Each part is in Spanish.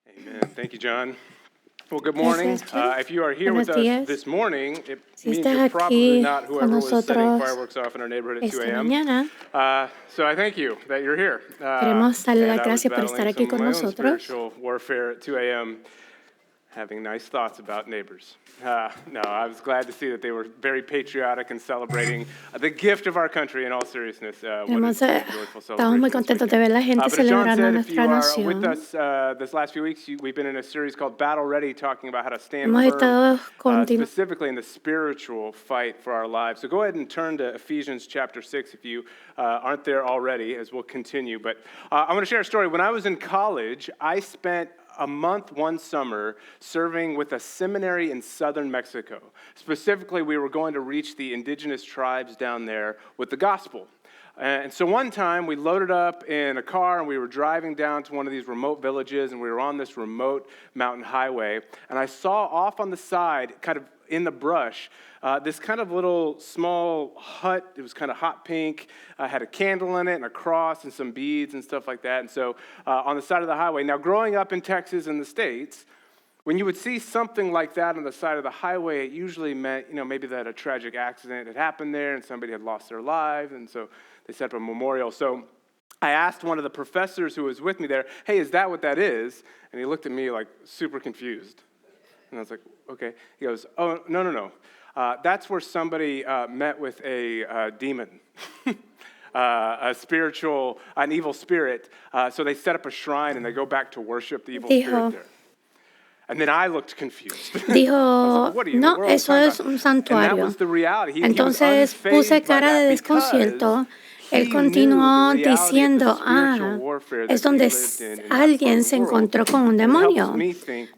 Amen. Thank you, John. Well, good morning. Gracias, John. If you are here with Buenos días. us this morning, it Si means estás you're probably aquí not con whoever was setting nosotros fireworks off in our neighborhood at 2 esta a.m. mañana, So I thank you that you're here. queremos darle And las I was gracias por estar battling aquí some of con my own nosotros. spiritual warfare at 2 a.m., having nice thoughts about neighbors. No, I was glad to see that they were very patriotic and celebrating the gift of our country in all seriousness. Estamos muy contentos de ver la gente But as John celebrando said, if you nuestra are with nación. us this last few weeks, we've been in a series called Battle Ready, talking about how to stand Hemos estado firm, specifically in the spiritual fight for our lives. So go ahead and turn to Ephesians chapter 6 if you aren't there already, as we'll continue. But I want to share a story. When I was in college, I spent a month one summer serving with a seminary in southern Mexico. Specifically, we were going to reach the indigenous tribes down there with the gospel. And so one time we loaded up in a car and we were driving down to one of these remote villages and we were on this remote mountain highway. And I saw off on the side, kind of in the brush, this kind of little small hut. It was kind of hot pink, had a candle in it and a cross and some beads and stuff like that. And so on the side of the highway. Now, growing up in Texas and the States, when you would see something like that on the side of the highway, it usually meant, maybe that a tragic accident had happened there and somebody had lost their life. And so they set up a memorial. So I asked one of the professors who was with me there, hey, is that what that is? And he looked at me like super confused. And I was like, okay. He goes, oh, no. That's where somebody met with a demon, an evil spirit. So they set up a shrine and they go back to worship the evil spirit there. And then I looked confused. Dijo, no, eso es un santuario. Entonces puse cara de desconcierto. Él continuó diciendo, es donde alguien se encontró con un demonio.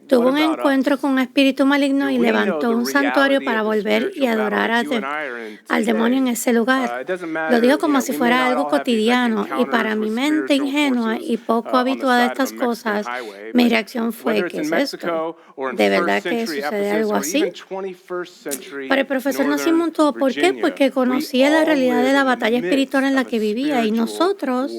Tuvo un encuentro con un espíritu maligno y levantó un santuario para volver y adorar al demonio en ese lugar. Lo dijo como si fuera algo cotidiano y para mi mente ingenua y poco habituada a estas cosas, mi reacción fue, ¿qué es esto? ¿De verdad que sucede algo así? Pero el profesor nos inmutó, ¿por qué? Porque conocía la realidad de la batalla espiritual en la que vivía y nosotros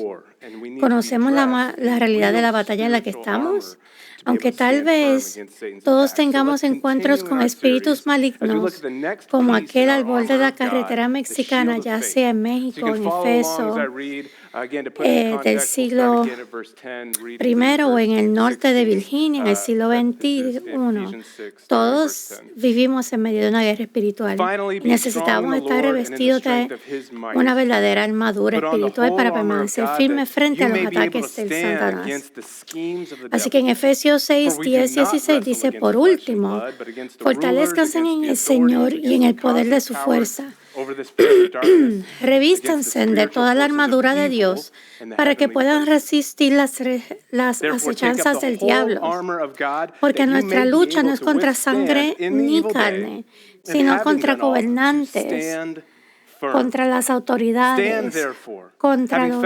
conocemos la realidad de la batalla en la que estamos. Aunque tal vez todos tengamos encuentros con espíritus malignos, como aquel al borde de la carretera mexicana, ya sea en México, en Efeso, del siglo I o en el norte de Virginia, en el siglo XXI. Todos vivimos en medio de una guerra espiritual y necesitamos estar revestidos de una verdadera armadura espiritual para permanecer firmes frente a los ataques del Satanás. Así que en Efesios 6, 10 y 16 dice, por último, fortalezcanse en el Señor y en el poder de su fuerza. Revístanse de toda la armadura de Dios para que puedan resistir las acechanzas del diablo. Porque nuestra lucha no es contra sangre ni carne, sino contra gobernantes, contra las autoridades, contra los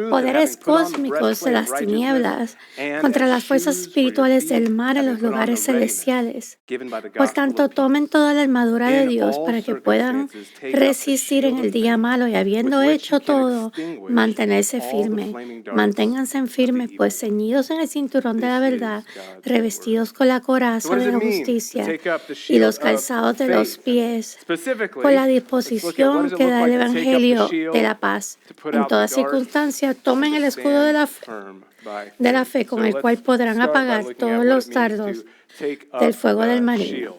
poderes cósmicos de las tinieblas, contra las fuerzas espirituales del mar en los lugares celestiales. Por tanto, tomen toda la armadura de Dios para que puedan resistir en el día malo y habiendo hecho todo, mantenerse firmes. Manténganse firmes, pues ceñidos en el cinturón de la verdad, revestidos con la coraza de la justicia y los calzados de los pies, con la disposición que da el Evangelio de la paz. En toda circunstancia, tomen el escudo de la fe con el cual podrán apagar todos los dardos del fuego del maligno.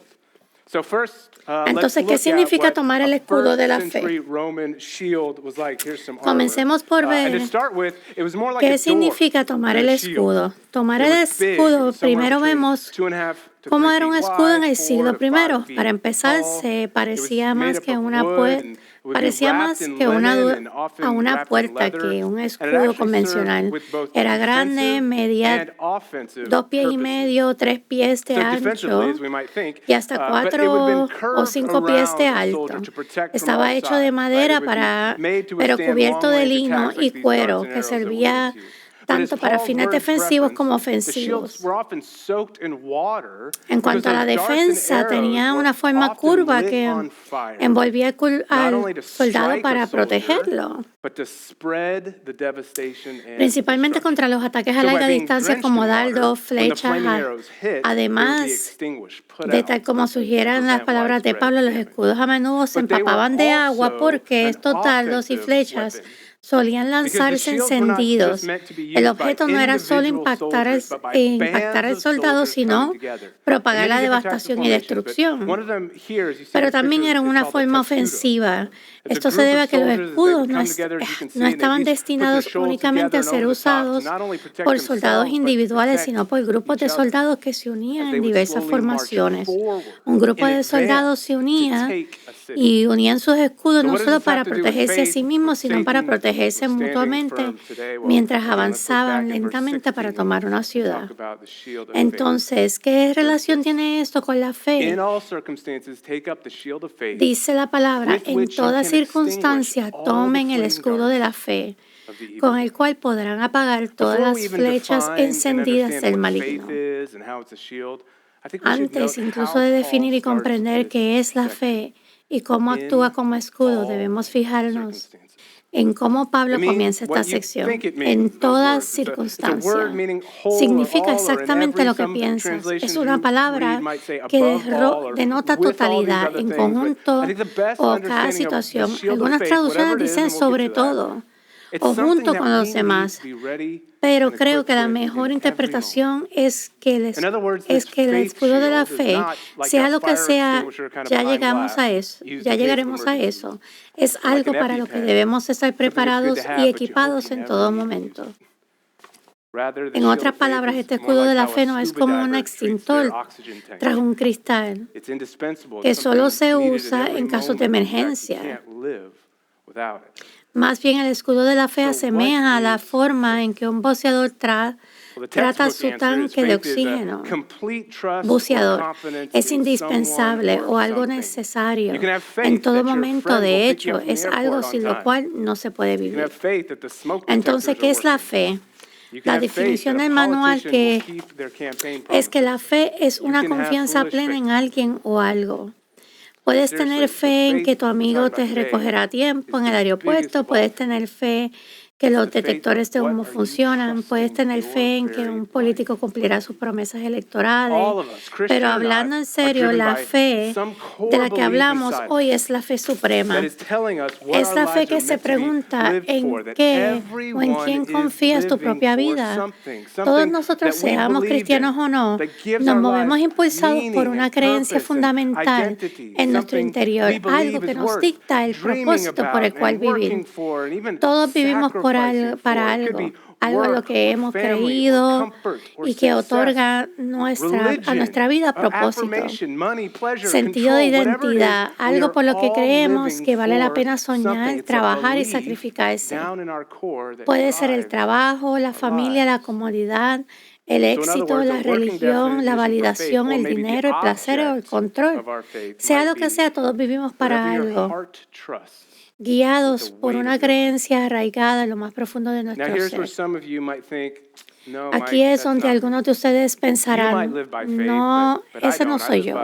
Entonces, ¿qué significa tomar el escudo de la fe? Comencemos por ver qué significa tomar el escudo. Tomar el escudo, primero vemos cómo era un escudo en el siglo I. Para empezar, se parecía más que una puerta que un escudo convencional. Era grande, medía 2 pies y medio, 3 pies de ancho y hasta 4 o 5 pies de alto. Estaba hecho de madera, pero cubierto de lino y cuero, que servía tanto para fines defensivos como ofensivos. En cuanto a la defensa, tenía una forma curva que envolvía al soldado para protegerlo, principalmente contra los ataques a larga distancia como dardos, flechas. Además de tal como sugieren las palabras de Pablo, los escudos a menudo se empapaban de agua porque estos dardos y flechas solían lanzarse encendidos. El objeto no era solo impactar al soldado, sino propagar la devastación y destrucción. Pero también era una forma ofensiva. Esto se debe a que los escudos no estaban destinados únicamente a ser usados por soldados individuales, sino por grupos de soldados que se unían en diversas formaciones. Un grupo de soldados se unía y unían sus escudos no solo para protegerse a sí mismos, sino para protegerse mutuamente mientras avanzaban lentamente para tomar una ciudad. Entonces, ¿qué relación tiene esto con la fe? Dice la palabra, en toda circunstancia tomen el escudo de la fe, con el cual podrán apagar todas las flechas encendidas del maligno. Antes incluso de definir y comprender qué es la fe y cómo actúa como escudo, debemos fijarnos en cómo Pablo comienza esta sección. En toda circunstancia. Significa exactamente lo que piensas. Es una palabra que denota totalidad, en conjunto o cada situación. Algunas traducciones dicen sobre todo o junto con los demás. Pero creo que la mejor interpretación es que el escudo de la fe, sea lo que sea, ya llegaremos a eso. Es algo para lo que debemos estar preparados y equipados en todo momento. En otras palabras, este escudo de la fe no es como un extintor tras un cristal, que solo se usa en casos de emergencia. Más bien, el escudo de la fe asemeja a la forma en que un buceador trata su tanque de oxígeno. Buceador es indispensable o algo necesario en todo momento. De hecho, es algo sin lo cual no se puede vivir. Entonces, ¿qué es la fe? La definición del manual es que la fe es una confianza plena en alguien o algo. Puedes tener fe en que tu amigo te recogerá a tiempo en el aeropuerto, puedes tener fe que los detectores de humo funcionan, puedes tener fe en que un político cumplirá sus promesas electorales, pero hablando en serio, la fe de la que hablamos hoy es la fe suprema. Es la fe que se pregunta en qué o en quién confías tu propia vida. Todos nosotros, seamos cristianos o no, nos movemos impulsados por una creencia fundamental en nuestro interior, algo que nos dicta el propósito por el cual vivir. Todos vivimos para algo a lo que hemos creído y que otorga a nuestra vida propósito, sentido de identidad, algo por lo que creemos que vale la pena soñar, trabajar y sacrificarse. Puede ser el trabajo, la familia, la comodidad, el éxito, la religión, la validación, el dinero, el placer o el control. Sea lo que sea, todos vivimos para algo, guiados por una creencia arraigada en lo más profundo de nuestro ser. Aquí es donde algunos de ustedes pensarán, no, ese no soy yo.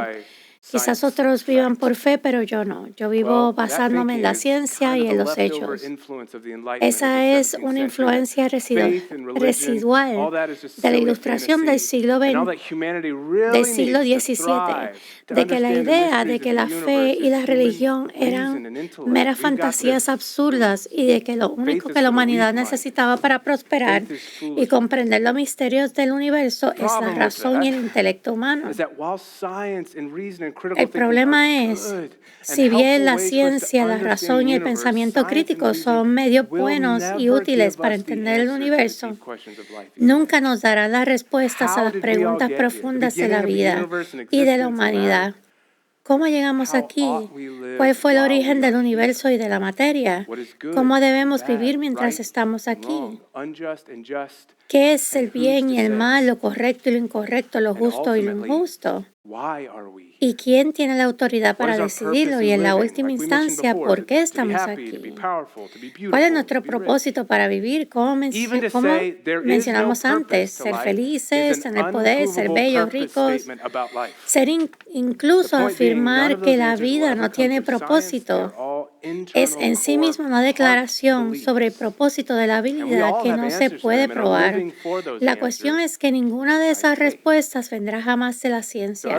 Quizás otros vivan por fe, pero yo no. Yo vivo basándome en la ciencia y en los hechos. Esa es una influencia residual de la ilustración del siglo XVII, de que la idea de que la fe y la religión eran meras fantasías absurdas y de que lo único que la humanidad necesitaba para prosperar y comprender los misterios del universo es la razón y el intelecto humano. El problema es, si bien la ciencia, la razón y el pensamiento crítico son medios buenos y útiles para entender el universo, nunca nos darán las respuestas a las preguntas profundas de la vida y de la humanidad. ¿Cómo llegamos aquí? ¿Cuál fue el origen del universo y de la materia? ¿Cómo debemos vivir mientras estamos aquí? ¿Qué es el bien y el mal, lo correcto y lo incorrecto, lo justo y lo injusto? ¿Y quién tiene la autoridad para decidirlo? Y en la última instancia, ¿por qué estamos aquí? ¿Cuál es nuestro propósito para vivir? ¿Cómo mencionamos antes? Ser felices, tener poder, ser bellos, ricos. Incluso afirmar que la vida no tiene propósito es en sí misma una declaración sobre el propósito de la vida que no se puede probar. La cuestión es que ninguna de esas respuestas vendrá jamás de la ciencia.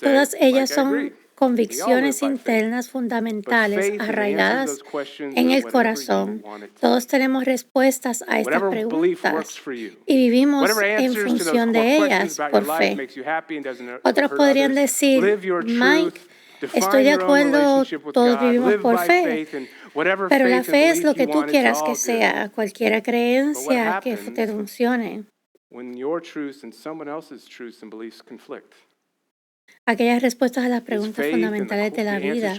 Todas ellas son convicciones internas fundamentales arraigadas en el corazón. Todos tenemos respuestas a estas preguntas y vivimos en función de ellas por fe. Otros podrían decir, Mike, estoy de acuerdo, todos vivimos por fe, pero la fe es lo que tú quieras que sea, cualquier creencia que te funcione. Aquellas respuestas a las preguntas fundamentales de la vida.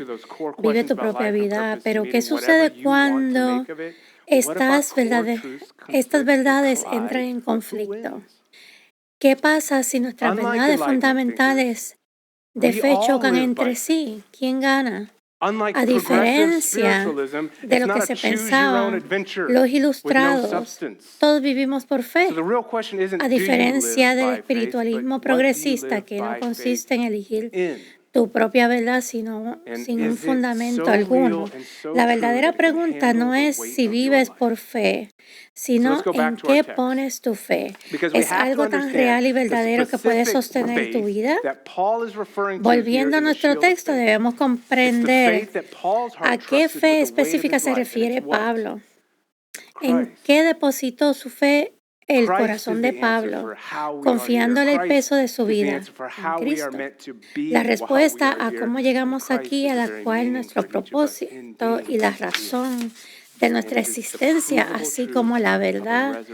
Vive tu propia vida, pero ¿qué sucede cuando estas verdades entran en conflicto? ¿Qué pasa si nuestras verdades fundamentales de fe chocan entre sí? ¿Quién gana? A diferencia de lo que se pensaba, los ilustrados, todos vivimos por fe. A diferencia del espiritualismo progresista, que no consiste en elegir tu propia verdad, sino sin un fundamento alguno. La verdadera pregunta no es si vives por fe, sino en qué pones tu fe. ¿Es algo tan real y verdadero que puede sostener tu vida? Volviendo a nuestro texto, debemos comprender a qué fe específica se refiere Pablo. ¿En qué depositó su fe el corazón de Pablo, confiándole el peso de su vida en Cristo? La respuesta a cómo llegamos aquí, a la cual nuestro propósito y la razón de nuestra existencia, así como la verdad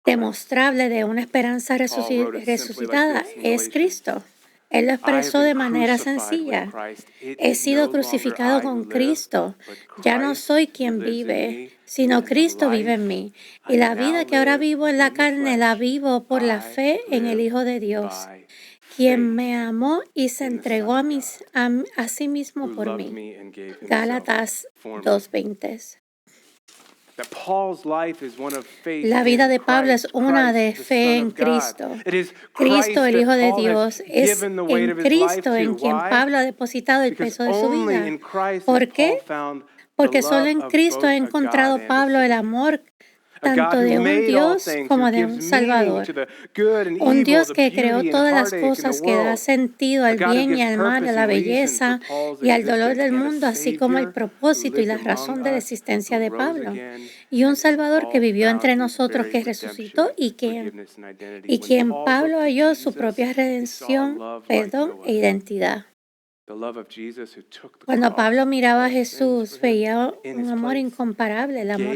demostrable de una esperanza resucitada, es Cristo. Él lo expresó de manera sencilla. He sido crucificado con Cristo. Ya no soy quien vive, sino Cristo vive en mí. Y la vida que ahora vivo en la carne, la vivo por la fe en el Hijo de Dios, quien me amó y se entregó a sí mismo por mí. Gálatas 2:20. La vida de Pablo es una de fe en Cristo. Cristo, el Hijo de Dios, es en Cristo en quien Pablo ha depositado el peso de su vida. ¿Por qué? Porque solo en Cristo ha encontrado Pablo el amor tanto de un Dios como de un Salvador. Un Dios que creó todas las cosas, que da sentido al bien y al mal, a la belleza y al dolor del mundo, así como el propósito y la razón de la existencia de Pablo. Y un Salvador que vivió entre nosotros, que resucitó y quien Pablo halló su propia redención, perdón e identidad. Cuando Pablo miraba a Jesús, veía un amor incomparable, el amor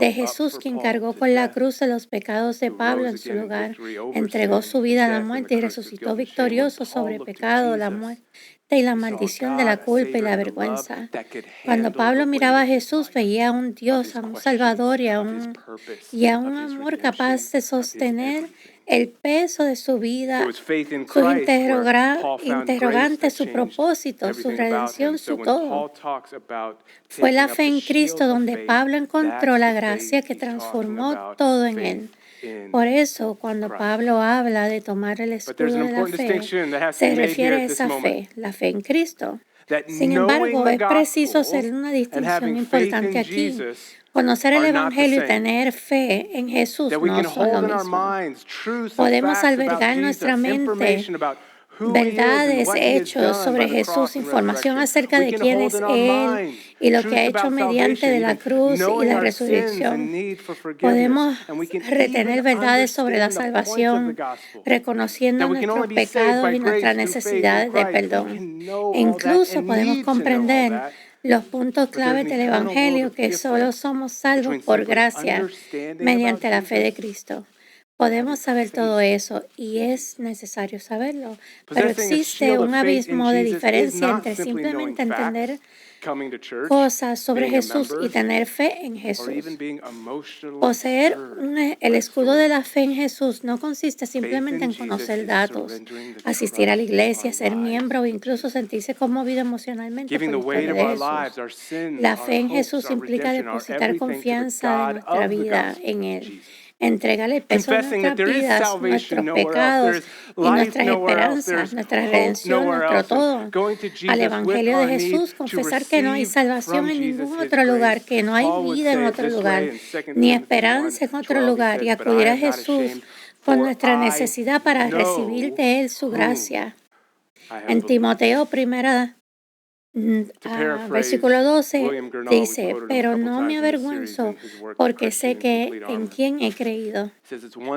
de Jesús, quien cargó con la cruz de los pecados de Pablo en su lugar, entregó su vida a la muerte y resucitó victorioso sobre el pecado, la muerte y la maldición de la culpa y la vergüenza. Cuando Pablo miraba a Jesús, veía a un Dios, a un Salvador y a un amor capaz de sostener el peso de su vida, sus interrogantes, su propósito, su redención, su todo. Fue la fe en Cristo donde Pablo encontró la gracia que transformó todo en él. Por eso, cuando Pablo habla de tomar el escudo de la fe, se refiere a esa fe, la fe en Cristo. Sin embargo, es preciso hacer una distinción importante aquí. Conocer el Evangelio y tener fe en Jesús no son lo mismo. Podemos albergar en nuestra mente verdades, hechos sobre Jesús, información acerca de quién es Él y lo que ha hecho mediante de la cruz y la resurrección. Podemos retener verdades sobre la salvación, reconociendo nuestros pecados y nuestras necesidades de perdón. E incluso podemos comprender los puntos claves del Evangelio, que solo somos salvos por gracia mediante la fe de Cristo. Podemos saber todo eso y es necesario saberlo, pero existe un abismo de diferencia entre simplemente entender cosas sobre Jesús y tener fe en Jesús. Poseer el escudo de la fe en Jesús no consiste simplemente en conocer datos, asistir a la iglesia, ser miembro o incluso sentirse conmovido emocionalmente por la historia de Jesús. La fe en Jesús implica depositar confianza de nuestra vida en Él. Entregarle el peso de nuestras vidas, nuestros pecados y nuestras esperanzas, nuestra redención, nuestro todo, al Evangelio de Jesús, confesar que no hay salvación en ningún otro lugar, que no hay vida en otro lugar, ni esperanza en otro lugar, y acudir a Jesús con nuestra necesidad para recibir de Él su gracia. En Timoteo 1, versículo 12 dice, pero no me avergüenzo porque sé que en quién he creído.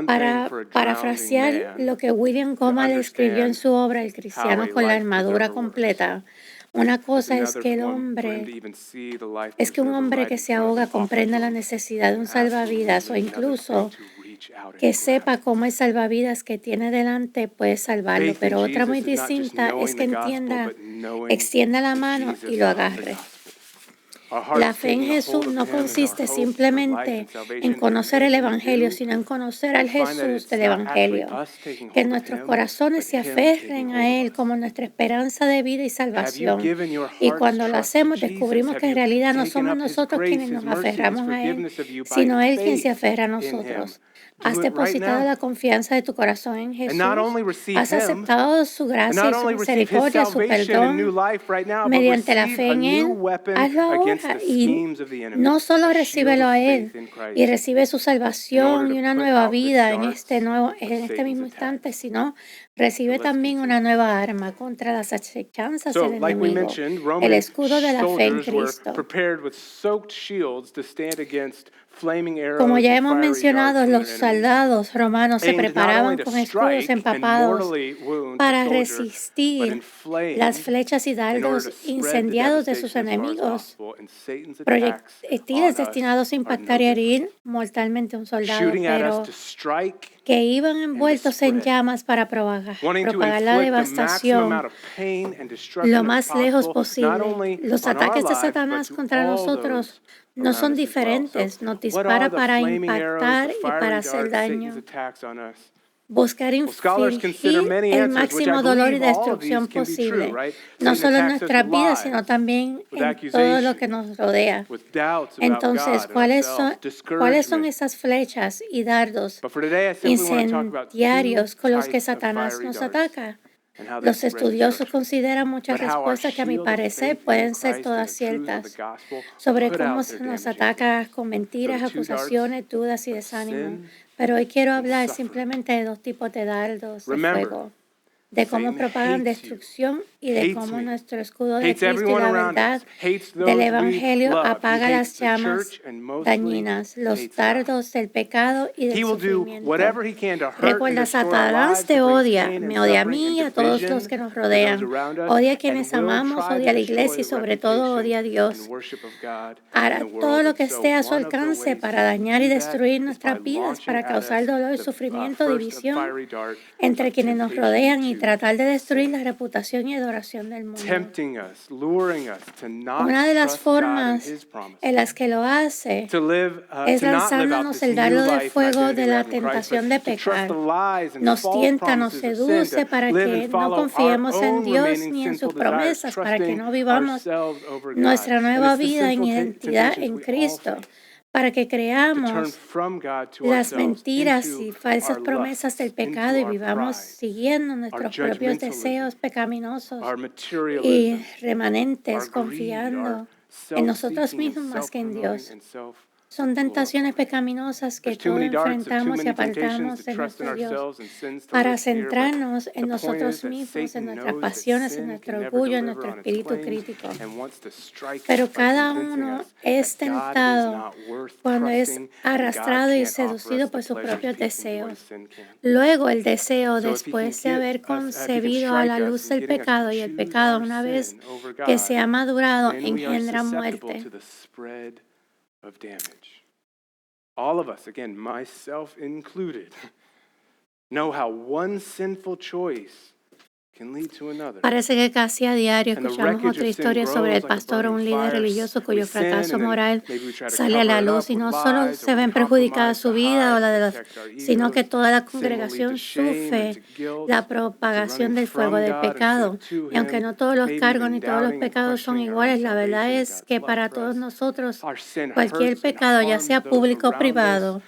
Para parafrasear lo que William Goma le escribió en su obra El cristiano con la armadura completa, una cosa es que un hombre que se ahoga comprenda la necesidad de un salvavidas o incluso que sepa cómo el salvavidas que tiene delante puede salvarlo, pero otra muy distinta es que extienda la mano y lo agarre. La fe en Jesús no consiste simplemente en conocer el Evangelio, sino en conocer al Jesús del Evangelio. Que nuestros corazones se aferren a Él como nuestra esperanza de vida y salvación. Y cuando lo hacemos, descubrimos que en realidad no somos nosotros quienes nos aferramos a Él, sino Él quien se aferra a nosotros. ¿Has depositado la confianza de tu corazón en Jesús? ¿Has aceptado su gracia y su misericordia, su perdón mediante la fe en Él? Hazlo ahora y no solo recíbelo a Él y recibe su salvación y una nueva vida en este mismo instante, sino recibe también una nueva arma contra las acechanzas del enemigo, el escudo de la fe en Cristo. Como ya hemos mencionado, los soldados romanos se preparaban con escudos empapados para resistir las flechas y dardos incendiados de sus enemigos, proyectiles destinados a impactar y herir mortalmente a un soldado, pero que iban envueltos en llamas para propagar la devastación lo más lejos posible. Los ataques de Satanás contra nosotros no son diferentes, nos dispara para impactar y para hacer daño. Buscar infligir el máximo dolor y destrucción posible, no solo en nuestras vidas, sino también en todo lo que nos rodea. Entonces, ¿cuáles son esas flechas y dardos incendiarios con los que Satanás nos ataca? Los estudiosos consideran muchas respuestas que a mi parecer pueden ser todas ciertas sobre cómo se nos ataca con mentiras, acusaciones, dudas y desánimo. Pero hoy quiero hablar simplemente de dos tipos de dardos de fuego, de cómo propagan destrucción y de cómo nuestro escudo de Cristo y la verdad del Evangelio apaga las llamas dañinas, los dardos del pecado y del sufrimiento. Recuerda, Satanás te odia, me odia a mí y a todos los que nos rodean. Odia a quienes amamos, odia a la iglesia y sobre todo odia a Dios. Hará todo lo que esté a su alcance para dañar y destruir nuestras vidas, para causar dolor, sufrimiento, división entre quienes nos rodean y tratar de destruir la reputación y adoración del mundo. Una de las formas en las que lo hace es lanzándonos el dardo de fuego de la tentación de pecar. Nos tienta, nos seduce para que no confiemos en Dios ni en sus promesas, para que no vivamos nuestra nueva vida en identidad en Cristo, para que creamos las mentiras y falsas promesas del pecado y vivamos siguiendo nuestros propios deseos pecaminosos y remanentes, confiando en nosotros mismos más que en Dios. Son tentaciones pecaminosas que todos enfrentamos y apartamos de nuestro Dios para centrarnos en nosotros mismos, en nuestras pasiones, en nuestro orgullo, en nuestro espíritu crítico. Pero cada uno es tentado cuando es arrastrado y seducido por sus propios deseos. Luego el deseo, después de haber concebido a la luz del pecado, y el pecado, una vez que se ha madurado, engendra muerte. Of damage. All of us, again, myself included, know how one sinful choice can lead to another. Parece que casi a diario escuchamos otra historia sobre el pastor o un líder religioso cuyo fracaso moral sale a la luz y no solo se ven perjudicadas su vida o la de los, sino que toda la congregación sufre la propagación del fuego del pecado. Y aunque no todos los cargos ni todos los pecados son iguales, la verdad es que para todos nosotros cualquier pecado, ya sea público o privado,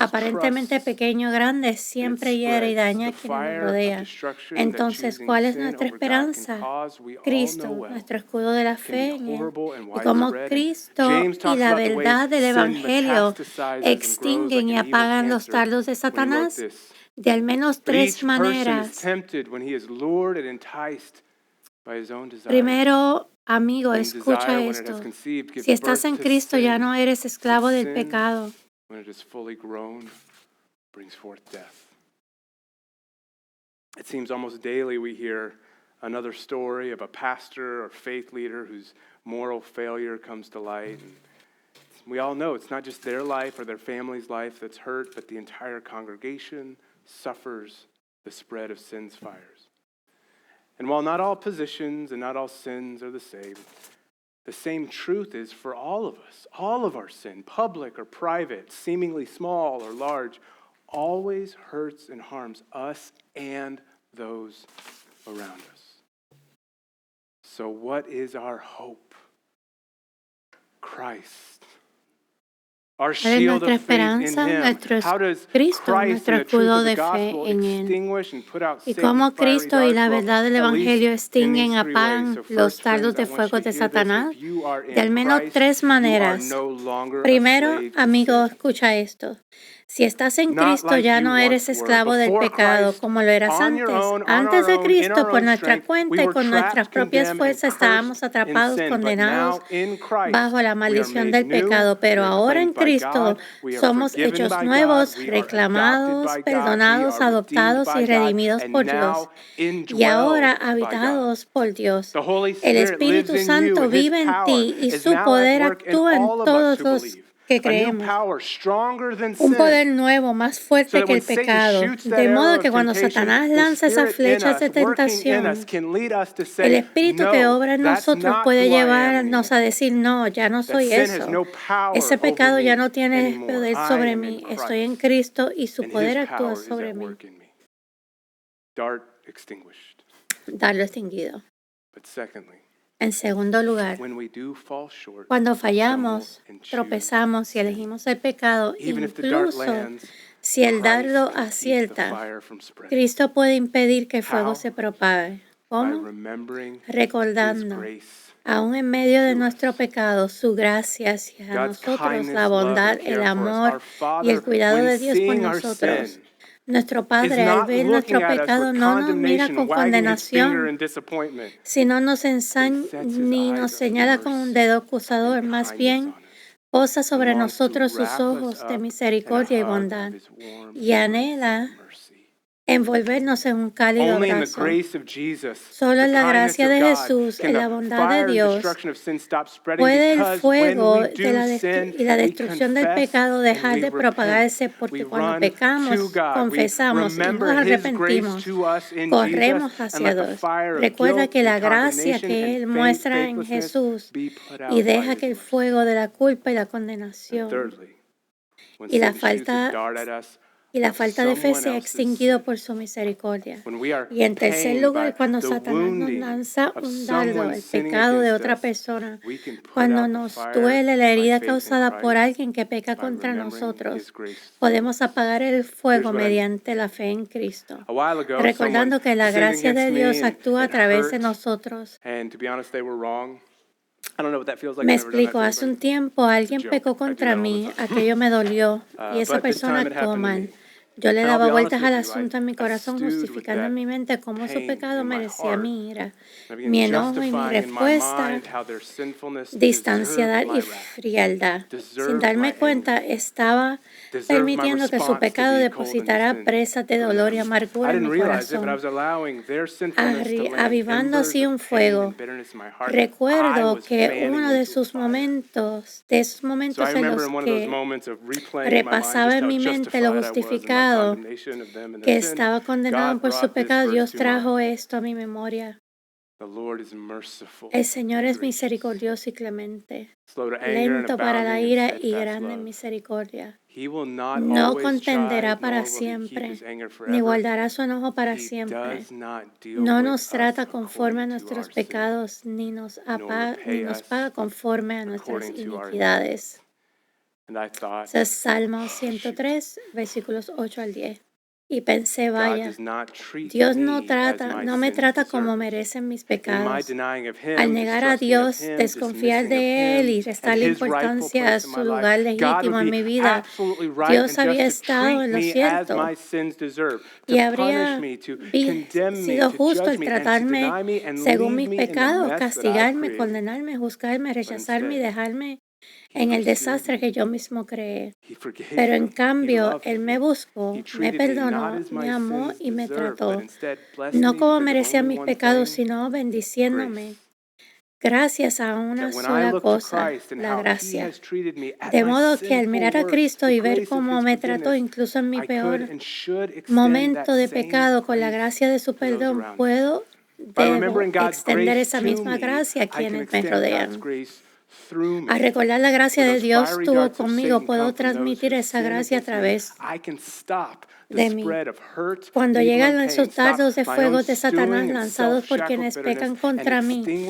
aparentemente pequeño o grande, siempre hiere y daña a quienes nos rodea. Entonces, ¿cuál es nuestra esperanza? Cristo, nuestro escudo de la fe en Él. Y como Cristo y la verdad del Evangelio extinguen y apagan los dardos de Satanás de al menos tres maneras. Primero, amigo, escucha esto. Si estás en Cristo, ya no eres esclavo del pecado. It seems almost daily we hear another story of a pastor or faith leader whose moral failure comes to light. And we all know it's not just their life or their family's life that's hurt, but the entire congregation suffers the spread of sin's fires. And while not all positions and not all sins are the same truth is for all of us. All of our sin, public or private, seemingly small or large, always hurts and harms us and those around us. So what is our hope? Christ. Our shield of faith in Him. How does Christ and the truth of the gospel extinguish and put out Satan's fiery darts? Y cómo Cristo y la verdad del Evangelio extinguen y apagan los dardos de fuego de Satanás de al menos tres maneras. Primero, amigo, escucha esto. Si estás en Cristo, ya no eres esclavo del pecado como lo eras antes. Antes de Cristo, por nuestra cuenta y con nuestras propias fuerzas, estábamos atrapados, condenados bajo la maldición del pecado. Pero ahora en Cristo somos hechos nuevos, reclamados, perdonados, adoptados y redimidos por Dios. Y ahora habitados por Dios. El Espíritu Santo vive en ti y su poder actúa en todos los que creemos. Un poder nuevo, más fuerte que el pecado. De modo que cuando Satanás lanza esas flechas de tentación, el Espíritu que obra en nosotros puede llevarnos a decir, no, ya no soy eso. Ese pecado ya no tiene poder sobre mí. Estoy en Cristo y su poder actúa sobre mí. Dardo extinguido. En segundo lugar, cuando fallamos, tropezamos y elegimos el pecado, incluso si el dardo acierta, Cristo puede impedir que el fuego se propague. ¿Cómo? Recordando, aún en medio de nuestro pecado, su gracia hacia nosotros, la bondad, el amor y el cuidado de Dios por nosotros. Nuestro Padre, al ver nuestro pecado, no nos mira con condenación, sino ni nos señala con un dedo acusador, más bien posa sobre nosotros sus ojos de misericordia y bondad y anhela envolvernos en un cálido abrazo. Solo en la gracia de Jesús, en la bondad de Dios, puede el fuego y la destrucción del pecado dejar de propagarse, porque cuando pecamos, confesamos y nos arrepentimos, corremos hacia Dios. Recuerda que la gracia que Él muestra en Jesús y deja que el fuego de la culpa y la condenación y la falta de fe sea extinguido por su misericordia. Y en tercer lugar, cuando Satanás nos lanza un dardo, el pecado de otra persona, cuando nos duele la herida causada por alguien que peca contra nosotros, podemos apagar el fuego mediante la fe en Cristo, recordando que la gracia de Dios actúa a través de nosotros. Me explico, hace un tiempo alguien pecó contra mí, aquello me dolió y esa persona actuó mal. Yo le daba vueltas al asunto en mi corazón, justificando en mi mente cómo su pecado merecía mi ira, mi enojo y mi respuesta, distanciada y frialdad. Sin darme cuenta, estaba permitiendo que su pecado depositara presas de dolor y amargura en mi corazón, avivando así un fuego. Recuerdo que uno de esos momentos en los que repasaba en mi mente, lo justificaba pecado, que estaba condenado por su pecado, Dios trajo esto a mi memoria. El Señor es misericordioso y clemente, lento para la ira y grande en misericordia. No contenderá para siempre, ni guardará su enojo para siempre. No nos trata conforme a nuestros pecados, ni nos paga conforme a nuestras iniquidades. Ese es Salmo 103, versículos 8 al 10. Y pensé, vaya, Dios no me trata como merecen mis pecados. Al negar a Dios, desconfiar de Él y restarle importancia a su lugar legítimo en mi vida, Dios había estado en lo cierto y habría sido justo el tratarme según mis pecados, castigarme, condenarme, juzgarme, rechazarme y dejarme en el desastre que yo mismo creé. Pero en cambio, Él me buscó, me perdonó, me amó y me trató, no como merecían mis pecados, sino bendiciéndome. Gracias a una sola cosa, la gracia. De modo que al mirar a Cristo y ver cómo me trató incluso en mi peor momento de pecado, con la gracia de su perdón, debo extender esa misma gracia a quienes me rodean. Al recordar la gracia de Dios tuvo conmigo, puedo transmitir esa gracia a través de mí. Cuando llegan esos dardos de fuego de Satanás lanzados por quienes pecan contra mí,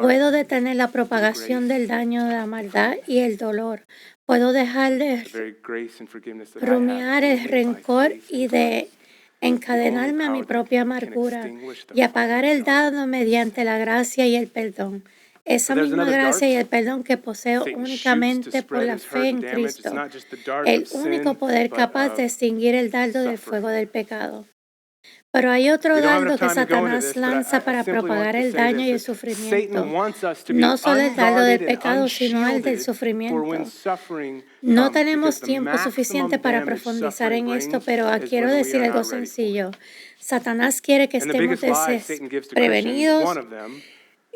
puedo detener la propagación del daño, de la maldad y el dolor. Puedo dejar de rumiar el rencor y de encadenarme a mi propia amargura y apagar el dardo mediante la gracia y el perdón. Esa misma gracia y el perdón que poseo únicamente por la fe en Cristo, el único poder capaz de extinguir el dardo del fuego del pecado. Pero hay otro dardo que Satanás lanza para propagar el daño y el sufrimiento. No solo el dardo del pecado, sino el del sufrimiento. No tenemos tiempo suficiente para profundizar en esto, pero quiero decir algo sencillo. Satanás quiere que estemos desprevenidos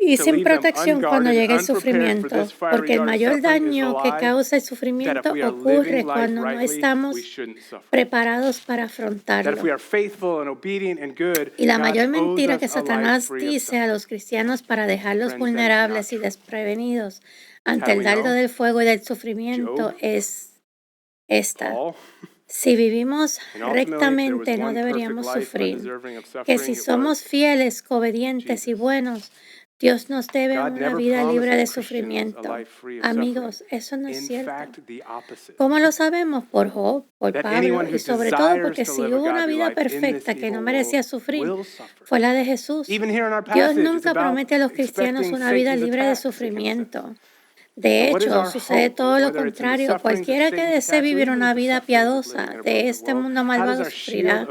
y sin protección cuando llegue el sufrimiento, porque el mayor daño que causa el sufrimiento ocurre cuando no estamos preparados para afrontarlo. Y la mayor mentira que Satanás dice a los cristianos para dejarlos vulnerables y desprevenidos ante el dardo del fuego y del sufrimiento es esta. Si vivimos rectamente, no deberíamos sufrir. Que si somos fieles, obedientes y buenos, Dios nos debe una vida libre de sufrimiento. Amigos, eso no es cierto. ¿Cómo lo sabemos? Por Job, por Pablo y sobre todo porque si hubo una vida perfecta que no merecía sufrir, fue la de Jesús. Dios nunca promete a los cristianos una vida libre de sufrimiento. De hecho, sucede todo lo contrario. Cualquiera que desee vivir una vida piadosa de este mundo malvado sufrirá.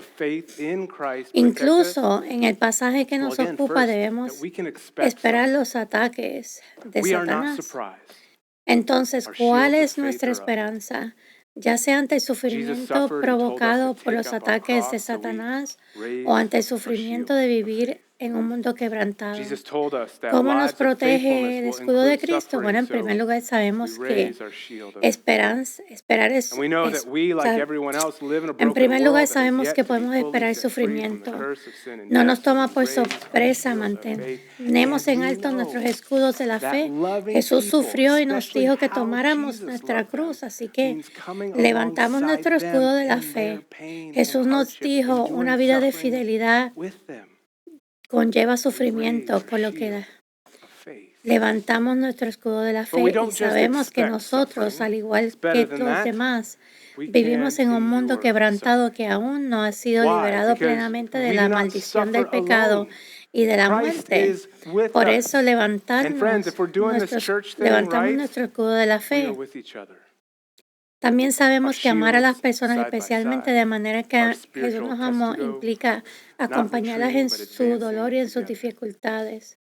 Incluso en el pasaje que nos ocupa debemos esperar los ataques de Satanás. Entonces, ¿cuál es nuestra esperanza? Ya sea ante el sufrimiento provocado por los ataques de Satanás o ante el sufrimiento de vivir en un mundo quebrantado. ¿Cómo nos protege el escudo de Cristo? Bueno, en primer lugar sabemos que en primer lugar sabemos que podemos esperar sufrimiento. No nos toma por sorpresa, mantenemos en alto nuestros escudos de la fe. Jesús sufrió y nos dijo que tomáramos nuestra cruz, así que levantamos nuestro escudo de la fe. Jesús nos dijo una vida de fidelidad conlleva sufrimiento, por lo que levantamos nuestro escudo de la fe y sabemos que nosotros, al igual que los demás, vivimos en un mundo quebrantado que aún no ha sido liberado plenamente de la maldición del pecado y de la muerte. Por eso levantamos nuestro escudo de la fe. También sabemos que amar a las personas, especialmente de manera que Jesús nos amó, implica acompañarlas en su dolor y en sus dificultades.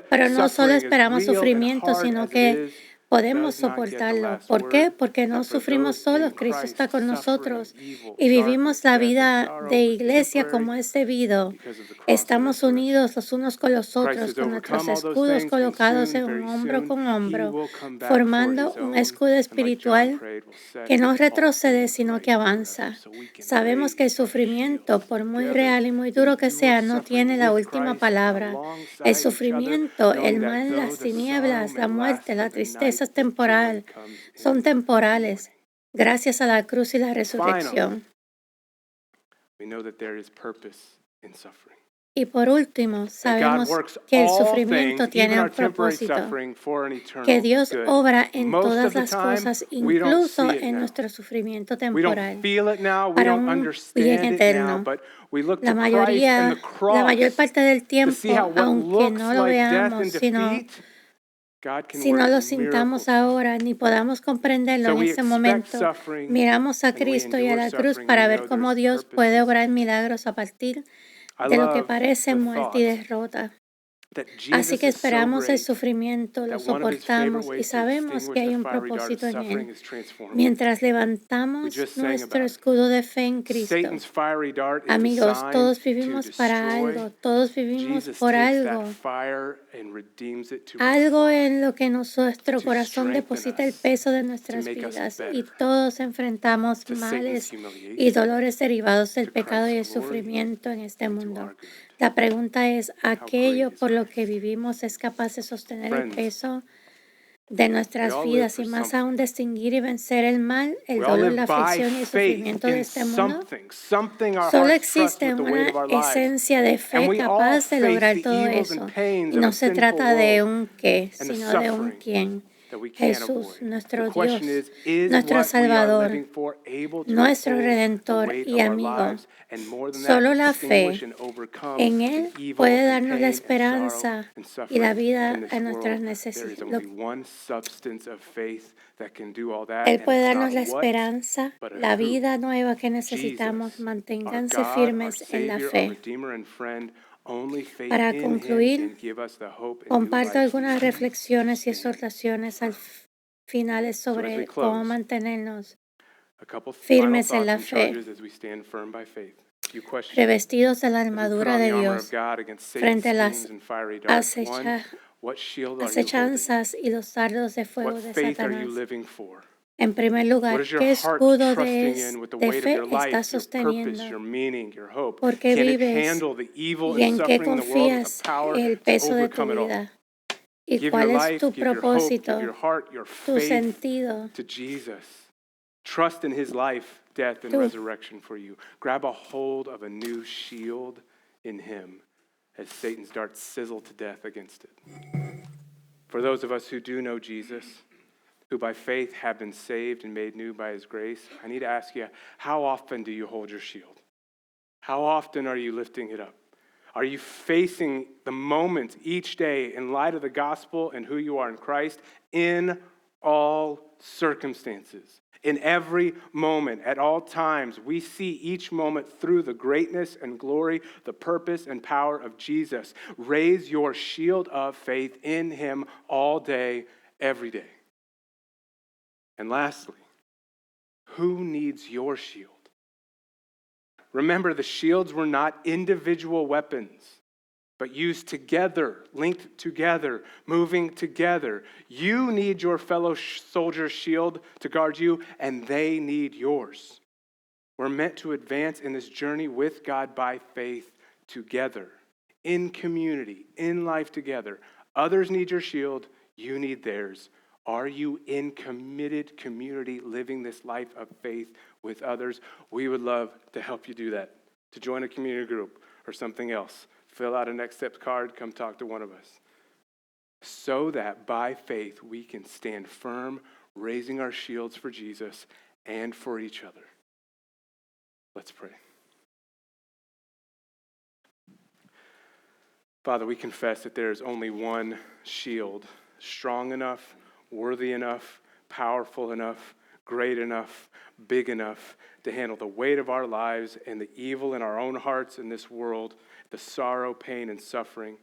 Pero no solo esperamos sufrimiento, sino que podemos soportarlo. ¿Por qué? Porque no sufrimos solos, Cristo está con nosotros y vivimos la vida de iglesia como es debido. Estamos unidos los unos con los otros, con nuestros escudos colocados en un hombro con hombro, formando un escudo espiritual que no retrocede, sino que avanza. Sabemos que el sufrimiento, por muy real y muy duro que sea, no tiene la última palabra. El sufrimiento, el mal, las tinieblas, la muerte, la tristeza es temporal, son temporales, gracias a la cruz y la resurrección. Y por último, sabemos que el sufrimiento tiene un propósito, que Dios obra en todas las cosas, incluso en nuestro sufrimiento temporal, para un bien eterno. La mayor parte del tiempo, aunque no lo veamos, si no lo sintamos ahora, ni podamos comprenderlo en ese momento, miramos a Cristo y a la cruz para ver cómo Dios puede obrar milagros a partir de lo que parece muerte y derrota. Así que esperamos el sufrimiento, lo soportamos y sabemos que hay un propósito en él. Mientras levantamos nuestro escudo de fe en Cristo, amigos, todos vivimos para algo, todos vivimos por algo. Algo en lo que nuestro corazón deposita el peso de nuestras vidas y todos enfrentamos males y dolores derivados del pecado y el sufrimiento en este mundo. La pregunta es, ¿aquello por lo que vivimos es capaz de sostener el peso de nuestras vidas y más aún distinguir y vencer el mal, el dolor, la aflicción y el sufrimiento de este mundo? Solo existe una esencia de fe capaz de lograr todo eso. Y no se trata de un qué, sino de un quién. Jesús, nuestro Dios, nuestro Salvador, nuestro Redentor y amigo. Solo la fe en Él puede darnos la esperanza y la vida a nuestras necesidades. Él puede darnos la esperanza, la vida nueva que necesitamos. Manténganse firmes en la fe. Para concluir, comparto algunas reflexiones y exhortaciones al finales sobre cómo mantenernos firmes en la fe, revestidos de la armadura de Dios frente a las acechanzas y los dardos de fuego de Satanás. En primer lugar, ¿qué escudo de fe estás sosteniendo? ¿Por qué vives y en qué confías el peso de tu vida? ¿Y cuál es tu propósito, tu sentido? Trust in his life, death, and resurrection for you. Grab a hold of a new shield in him as Satan's darts sizzle to death against it. For those of us who do know Jesus, who by faith have been saved and made new by his grace, I need to ask you, how often do you hold your shield? How often are you lifting it up? Are you facing the moments each day in light of the gospel and who you are in Christ in all circumstances? In every moment, at all times, we see each moment through the greatness and glory, the purpose and power of Jesus. Raise your shield of faith in him all day, every day. And lastly, who needs your shield? Remember, the shields were not individual weapons, but used together, linked together, moving together. You need your fellow soldier's shield to guard you, and they need yours. We're meant to advance in this journey with God by faith together, in community, in life together. Others need your shield, you need theirs. Are you in committed community living this life of faith with others? We would love to help you do that, to join a community group or something else. Fill out a Next Steps card, come talk to one of us. So that by faith we can stand firm, raising our shields for Jesus and for each other. Let's pray. Father, we confess that there is only one shield, strong enough, worthy enough, powerful enough, great enough, big enough to handle the weight of our lives and the evil in our own hearts in this world, the sorrow, pain, and suffering.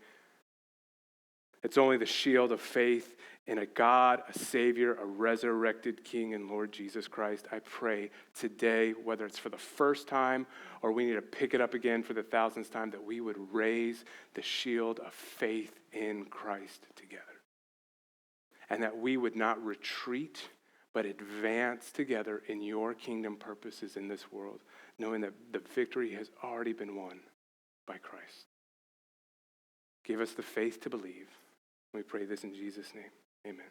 It's only the shield of faith in a God, a Savior, a resurrected King and Lord Jesus Christ. I pray today, whether it's for the first time or we need to pick it up again for the thousandth time, that we would raise the shield of faith in Christ together. And that we would not retreat, but advance together in your kingdom purposes in this world, knowing that the victory has already been won by Christ. Give us the faith to believe. We pray this in Jesus' name. Amen.